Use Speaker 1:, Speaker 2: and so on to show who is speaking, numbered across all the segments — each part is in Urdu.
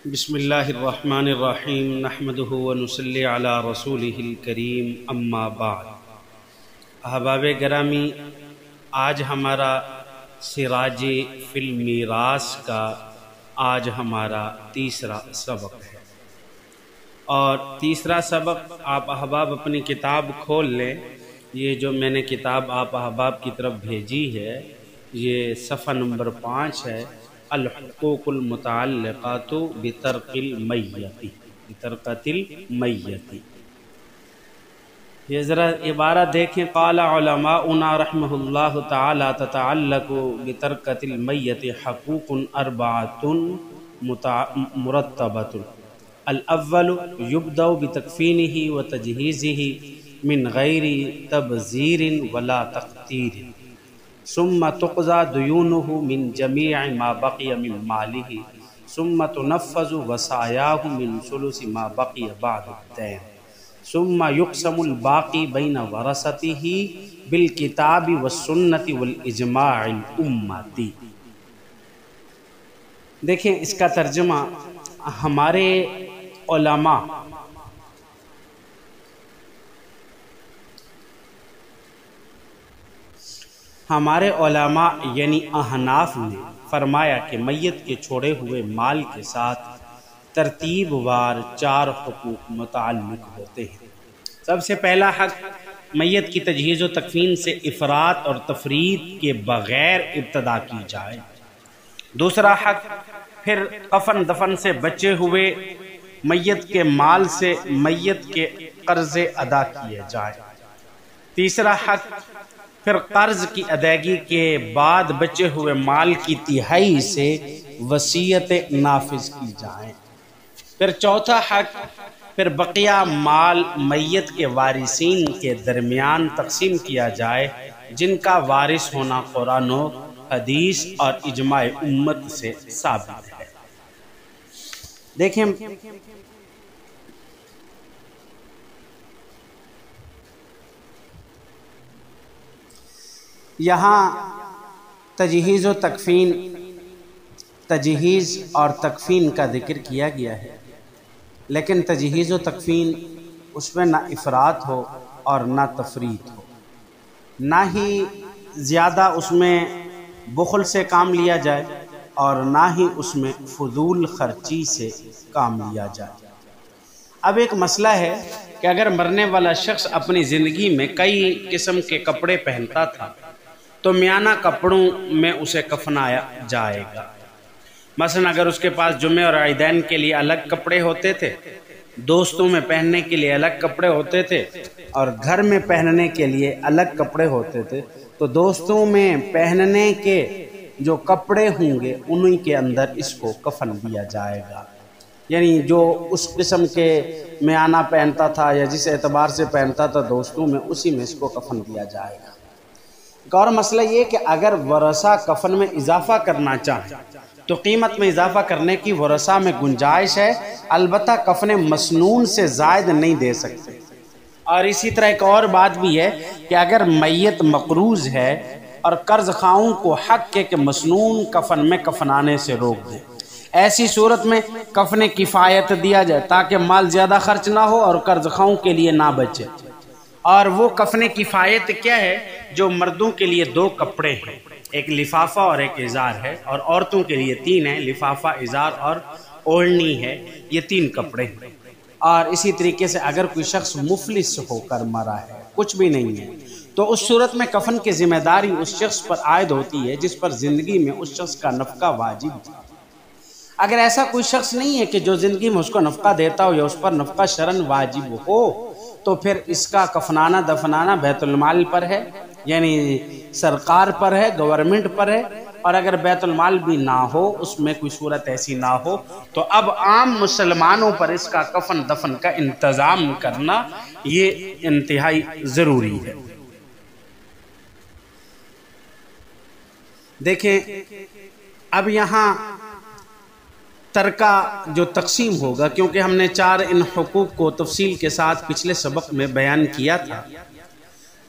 Speaker 1: بسم اللہ الرحمن الرحیم نحمدہ ونصلی علی رسولہ الکریم اما بعد۔ احباب گرامی، آج ہمارا سراج فی المیراث کا آج ہمارا تیسرا سبق ہے، اور تیسرا سبق آپ احباب اپنی کتاب کھول لیں۔ یہ جو میں نے کتاب آپ احباب کی طرف بھیجی ہے، یہ صفحہ نمبر 5 ہے، الحقوق المتعلقات بترک المیت۔ یہ ذرا عبارت دیکھیں، قال علماؤنا رحمہ اللہ تعالی تتعلق بترکۃ المیت حقوق اربعۃ مرتبۃ۔ الاول یبدأ بتکفینہ وتجہیزہ من غیر تبذیر ولا تقتیر، ثم تقضى ديونه من جميع ما بقي من ماله، ثم تنفذ وصاياه من ثلث ما بقي بعد الدين، ثم يقسم الباقي بين ورثته بالكتاب والسنة والإجماع الأمة۔ دیکھیں اس کا ترجمہ، ہمارے علماء یعنی احناف نے فرمایا کہ میت کے چھوڑے ہوئے مال کے ساتھ ترتیب وار 4 حقوق متعلق ہوتے ہیں۔ سب سے پہلا حق، میت کی تجہیز و تکفین سے افراط اور تفریط کے بغیر ابتدا کی جائے۔ دوسرا حق، پھر کفن دفن سے بچے ہوئے میت کے مال سے میت کے قرض ادا کیے جائے۔ تیسرا حق، پھر قرض کی ادائیگی کے بعد بچے ہوئے مال کی تہائی سے وصیت نافذ کی جائے۔ پھر چوتھا حق، پھر بقیہ مال میت کے وارثین کے درمیان تقسیم کیا جائے، جن کا وارث ہونا قرآن و حدیث اور اجماع امت سے ثابت ہے۔ دیکھیں یہاں تجہیز اور تکفین کا ذکر کیا گیا ہے، لیکن تجہیز و تکفین اس میں نہ افراط ہو اور نہ تفریط ہو، نہ ہی زیادہ اس میں بخل سے کام لیا جائے اور نہ ہی اس میں فضول خرچی سے کام لیا جائے۔ اب ایک مسئلہ ہے کہ اگر مرنے والا شخص اپنی زندگی میں کئی قسم کے کپڑے پہنتا تھا تو میانہ کپڑوں میں اسے کفنایا جائے گا۔ مثلا اگر اس کے پاس جمعے اور عیدین کے لیے الگ کپڑے ہوتے تھے، دوستوں میں پہننے کے لیے الگ کپڑے ہوتے تھے، اور گھر میں پہننے کے لیے الگ کپڑے ہوتے تھے، تو دوستوں میں پہننے کے جو کپڑے ہوں گے انہی کے اندر اس کو کفن دیا جائے گا۔ یعنی جو اس قسم کے میانہ پہنتا تھا یا جس اعتبار سے پہنتا تھا دوستوں میں، اسی میں اس کو کفن دیا جائے گا۔ ایک اور مسئلہ یہ کہ اگر ورثہ کفن میں اضافہ کرنا چاہیں تو قیمت میں اضافہ کرنے کی ورثہ میں گنجائش ہے، البتہ کفن مسنون سے زائد نہیں دے سکتے۔ اور اسی طرح ایک اور بات بھی ہے کہ اگر میت مقروض ہے اور قرض خواہوں کو حق ہے کہ مسنون کفن میں کفنانے سے روک دیں، ایسی صورت میں کفن کفایت دیا جائے تاکہ مال زیادہ خرچ نہ ہو اور قرض خواہوں کے لیے نہ بچے۔ اور وہ کفن کفایت کیا ہے؟ جو مردوں کے لیے 2 کپڑے ہیں، ایک لفافہ اور ایک ازار ہے، اور عورتوں کے لیے 3 ہیں، لفافہ، ازار اور اوڑھنی ہے، یہ 3 کپڑے ہیں۔ اور اسی طریقے سے اگر کوئی شخص مفلس ہو کر مرا ہے، کچھ بھی نہیں ہے، تو اس صورت میں کفن کی ذمہ داری اس شخص پر عائد ہوتی ہے جس پر زندگی میں اس شخص کا نفقہ واجب تھا۔ اگر ایسا کوئی شخص نہیں ہے کہ جو زندگی میں اس کو نفقہ دیتا ہو یا اس پر نفقہ شرعاً واجب ہو، تو پھر اس کا کفنانا دفنانا بیت المال پر ہے، یعنی سرکار پر ہے، گورنمنٹ پر ہے۔ اور اگر بیت المال بھی نہ ہو، اس میں کوئی صورت ایسی نہ ہو، تو اب عام مسلمانوں پر اس کا کفن دفن کا انتظام کرنا یہ انتہائی ضروری ہے۔ دیکھیں اب یہاں ترکہ جو تقسیم ہوگا، کیونکہ ہم نے 4 ان حقوق کو تفصیل کے ساتھ پچھلے سبق میں بیان کیا تھا،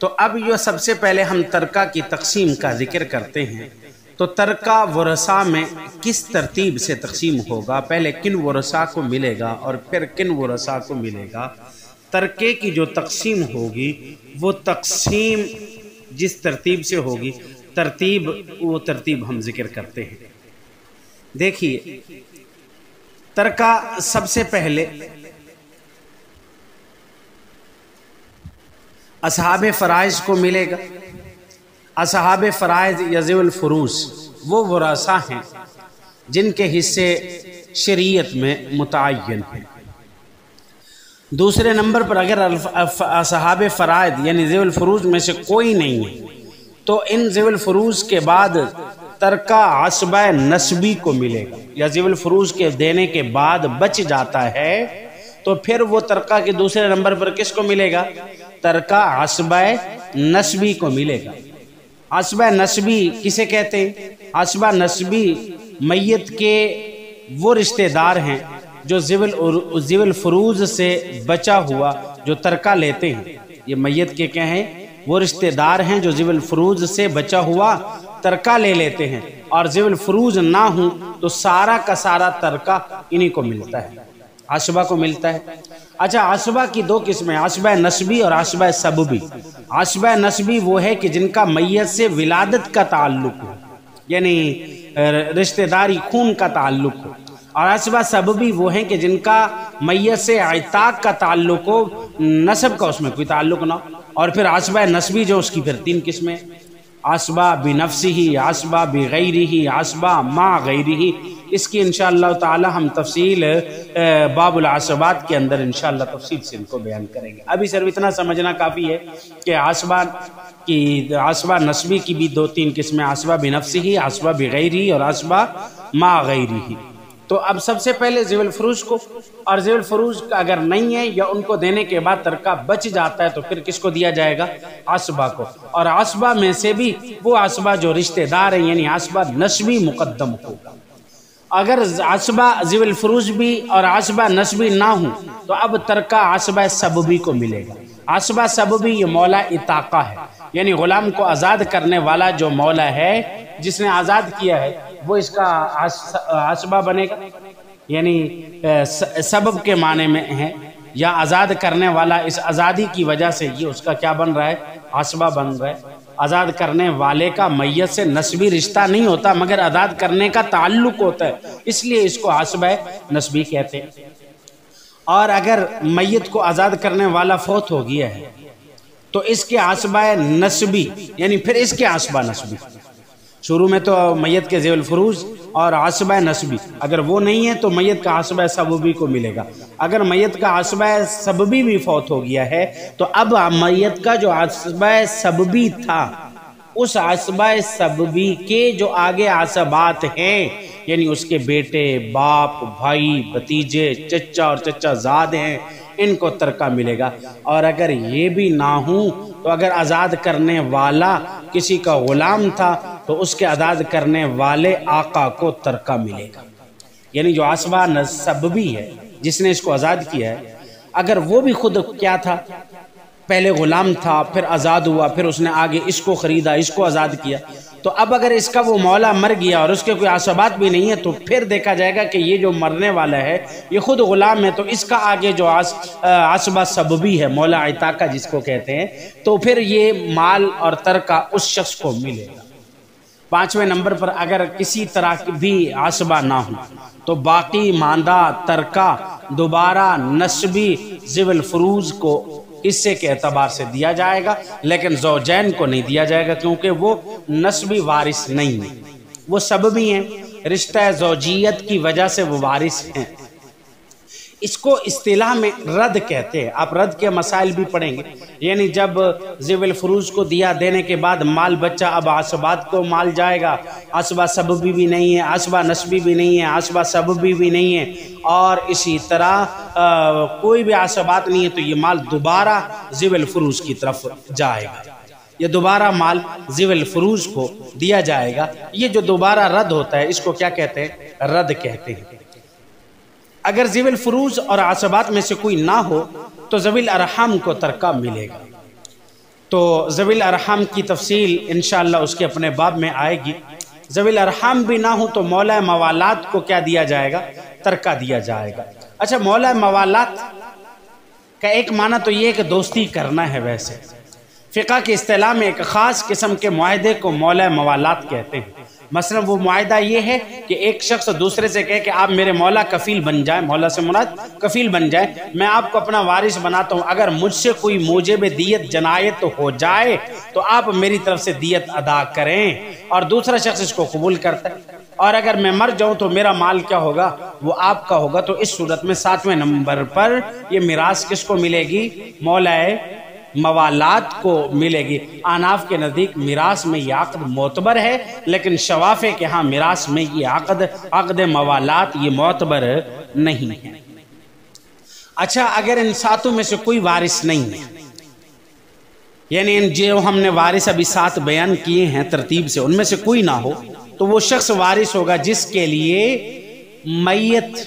Speaker 1: تو اب یہ سب سے پہلے ہم ترکہ کی تقسیم کا ذکر کرتے ہیں تو ترکہ ورثہ میں کس ترتیب سے تقسیم ہوگا؟ پہلے کن ورثہ کو ملے گا اور پھر کن ورثہ کو ملے گا؟ ترکے کی جو تقسیم ہوگی وہ تقسیم جس ترتیب سے ہوگی، وہ ترتیب ہم ذکر کرتے ہیں۔ دیکھیے، ترکہ سب سے پہلے اصحاب فرائض کو ملے گا۔ اصحاب فرائض یا ذوی الفروض وہ ورثہ ہیں جن کے حصے شریعت میں متعین ہیں۔ دوسرے نمبر پر اگر اصحاب فرائض یعنی ذوی الفروض میں سے کوئی نہیں ہے تو ان ذوی الفروض کے بعد ترکہ عصبہ نسبی کو ملے گا، یا ذوی الفروض کے دینے کے بعد بچ جاتا ہے تو پھر وہ ترکہ کے دوسرے نمبر پر کس کو ملے گا؟ ترکہ عصبہ نسبی کو ملے گا۔ عصبہ نسبی کسے کہتے ہیں؟ عصبہ نسبی میت کے وہ رشتہ دار ہیں جو ذوی الفروض سے بچا ہوا جو ترکہ لیتے ہیں۔ یہ میت کے کیا ہیں؟ وہ رشتہ دار ہیں جو ذوی الفروض سے بچا ہوا ترکہ لے لیتے ہیں، اور ذوی الفروض نہ ہوں تو سارا کا سارا ترکہ انہی کو ملتا ہے، عصبہ کو ملتا ہے۔ اچھا، عصبہ کی دو قسمیں، عصبہ نسبی اور عصبہ سببی۔ عصبہ نسبی وہ ہے کہ جن کا میت سے ولادت کا تعلق ہو، یعنی رشتہ داری خون کا تعلق ہو، اور عصبہ سببی وہ ہیں کہ جن کا میت سے عتاق کا تعلق ہو، نسب کا اس میں کوئی تعلق نہ ہو۔ اور پھر عصبہ نسبی جو اس کی پھر تین قسمیں، عصبہ بنفسہ، عصبہ بغیرہ، عصبہ مع غیرہ۔ اس کی انشاءاللہ تعالی ہم تفصیل باب العصبات کے اندر انشاءاللہ تفصیل سے ان کو بیان کریں گے۔ ابھی صرف اتنا سمجھنا کافی ہے کہ عصبہ نسبی کی بھی دو تین قسمیں، عصبہ بنفسہ، عصبہ بغیرہ اور عصبہ مع غیرہ۔ تو اب سب سے پہلے ذوی الفروض کو، اور ذوی الفروض اگر نہیں ہے یا ان کو دینے کے بعد ترکہ بچ جاتا ہے تو پھر کس کو دیا جائے گا؟ عصبہ کو۔ اور عصبہ میں سے بھی وہ عصبہ جو رشتہ دار ہیں یعنی عصبہ نسبی مقدم ہوگا۔ اگر عصبہ ذوی الفروض بھی اور عصبہ نسبی نہ ہوں تو اب ترکہ عصبہ سببی کو ملے گا۔ عصبہ سببی یہ مولا اطاقہ ہے، یعنی غلام کو آزاد کرنے والا جو مولا ہے جس نے آزاد کیا ہے وہ اس کا عصبہ بنے گا، یعنی سبب کے معنی میں ہے، یا آزاد کرنے والا اس آزادی کی وجہ سے یہ اس کا کیا بن رہا ہے؟ عصبہ بن رہا ہے۔ آزاد کرنے والے کا میت سے نسبی رشتہ نہیں ہوتا مگر آزاد کرنے کا تعلق ہوتا ہے، اس لیے اس کو عصبہ نسبی کہتے ہیں۔ اور اگر میت کو آزاد کرنے والا فوت ہو گیا ہے تو اس کے عصبہ نسبی یعنی پھر اس کے عصبہ نسبی، شروع میں تو میت کے ذوی الفروض اور عصبہ نسبی، اگر وہ نہیں ہے تو میت کا عصبہ سببی کو ملے گا۔ اگر میت کا عصبہ سببی بھی فوت ہو گیا ہے تو اب میت کا جو عصبہ سببی تھا اس عصبہ سببی کے جو آگے عصبات ہیں یعنی اس کے بیٹے، باپ، بھائی، بھتیجے، چچا اور چچا زاد ہیں، ان کو ترکہ ملے گا۔ اور اگر یہ بھی نہ ہوں تو اگر آزاد کرنے والا کسی کا غلام تھا تو اس کے آزاد کرنے والے آقا کو ترکہ ملے گا، یعنی جو عصبہ سببی ہے جس نے اس کو آزاد کیا ہے، اگر وہ بھی خود کیا تھا، پہلے غلام تھا پھر آزاد ہوا، پھر اس نے آگے اس کو خریدا، اس کو آزاد کیا، تو اب اگر اس کا وہ مولا مر گیا اور اس کے کوئی عصبات بھی نہیں ہے تو پھر دیکھا جائے گا کہ یہ جو مرنے والا ہے یہ خود غلام ہے، تو اس کا آگے جو عصبہ سببی ہے مولا عتاقہ جس کو کہتے ہیں، تو پھر یہ مال اور ترکہ اس شخص کو ملے گا۔ پانچویں نمبر پر اگر کسی طرح کی بھی عصبہ نہ ہو تو باقی ماندہ ترکہ دوبارہ نسبی ذوی الفروض کو حصے کے اعتبار سے دیا جائے گا، لیکن زوجین کو نہیں دیا جائے گا کیونکہ وہ نسبی وارث نہیں ہیں، وہ سببی ہیں، رشتہ زوجیت کی وجہ سے وہ وارث ہیں۔ اس کو اصطلاح میں رد کہتے ہیں، آپ رد کے مسائل بھی پڑھیں گے، یعنی جب ذوی الفروض کو دیا دینے کے بعد مال بچہ اب عصبات کو مال جائے گا، عصبہ سببی بھی نہیں ہے، عصبہ نسبی بھی نہیں ہے، عصبہ سببی بھی نہیں ہے، اور اسی طرح کوئی بھی عصبات نہیں ہے تو یہ مال دوبارہ ذوی الفروض کی طرف جائے گا، یہ دوبارہ مال ذوی الفروض کو دیا جائے گا۔ یہ جو دوبارہ رد ہوتا ہے اس کو کیا کہتے ہیں؟ رد کہتے ہیں۔ اگر ذوی الفروض اور عصبات میں سے کوئی نہ ہو تو ذوی الارحام کو ترکہ ملے گا۔ تو ذوی الارحام کی تفصیل انشاءاللہ اس کے اپنے باب میں آئے گی، ذوی الارحام بھی نہ ہوں تو مولا موالات کو کیا دیا جائے گا؟ ترکہ دیا جائے گا۔ اچھا، مولا موالات کا ایک معنی تو یہ کہ دوستی کرنا ہے، ویسے فقہ کی اصطلاح میں ایک خاص قسم کے معاہدے کو مولا موالات کہتے ہیں۔ مثلا وہ معاہدہ یہ ہے کہ ایک شخص دوسرے سے کہے کہ آپ میرے مولا کفیل بن جائیں، مولا سے مراد کفیل بن جائیں، میں آپ کو اپنا وارث بناتا ہوں، اگر مجھ سے کوئی موجب دیت جنایت ہو جائے تو آپ میری طرف سے دیت ادا کریں، اور دوسرا شخص اس کو قبول کرتا ہے، اور اگر میں مر جاؤں تو میرا مال کیا ہوگا؟ وہ آپ کا ہوگا۔ تو اس صورت میں 7ویں نمبر پر یہ میراث کس کو ملے گی؟ مولا موالات کو ملے گی۔ احناف کے نزدیک میراث میں یہ عقد معتبر ہے، لیکن شوافع کے ہاں میراث میں یہ عقد موالات یہ معتبر نہیں ہے۔ اچھا، اگر ان 7 میں سے کوئی وارث نہیں ہے، یعنی ان جو ہم نے وارث ابھی 7 بیان کیے ہیں ترتیب سے، ان میں سے کوئی نہ ہو، تو وہ شخص وارث ہوگا جس کے لیے میت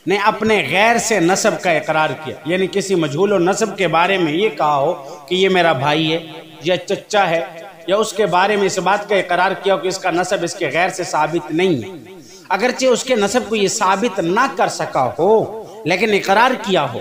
Speaker 1: نے اپنے غیر سے نسب کا اقرار کیا، یعنی کسی مجہول و نسب کے بارے میں یہ کہا ہو کہ یہ میرا بھائی ہے یا چچا ہے، یا اس کے بارے میں اس بات کا اقرار کیا ہو کہ اس کا نسب اس کے غیر سے ثابت نہیں ہے، اگرچہ اس کے نسب کو یہ ثابت نہ کر سکا ہو لیکن اقرار کیا ہو،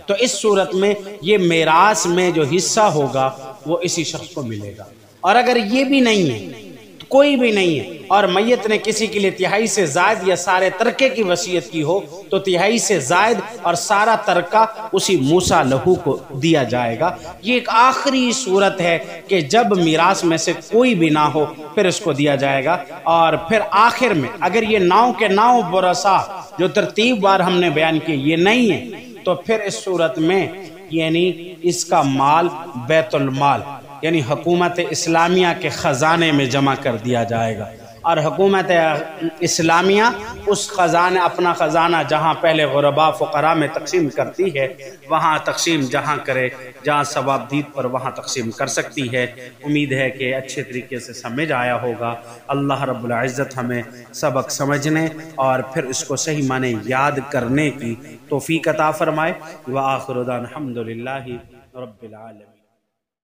Speaker 1: تو اس صورت میں یہ میراث میں جو حصہ ہوگا وہ اسی شخص کو ملے گا۔ اور اگر یہ بھی نہیں ہے، کوئی بھی نہیں ہے، اور میت نے کسی کے لیے 1/3 سے زائد یا سارے ترکے کی وصیت کی ہو، تو 1/3 سے زائد اور سارا ترکہ اسی موسیٰ لہو کو دیا جائے گا۔ یہ ایک آخری صورت ہے کہ جب میراث میں سے کوئی بھی نہ ہو پھر اس کو دیا جائے گا، اور پھر آخر میں اگر یہ 9 کے 9 ورثہ جو ترتیب وار ہم نے بیان کی یہ نہیں ہے، تو پھر اس صورت میں یعنی اس کا مال بیت المال یعنی حکومت اسلامیہ کے خزانے میں جمع کر دیا جائے گا، اور حکومت اسلامیہ اس خزانے اپنا خزانہ جہاں پہلے غرباء فقراء میں تقسیم کرتی ہے وہاں تقسیم جہاں کرے، جہاں ثواب دید پر وہاں تقسیم کر سکتی ہے۔ امید ہے کہ اچھے طریقے سے سمجھ آیا ہوگا۔ اللہ رب العزت ہمیں سبق سمجھنے اور پھر اس کو صحیح معنی یاد کرنے کی توفیق عطا فرمائے۔ وآخر دعوانا الحمدللہ رب العالمین۔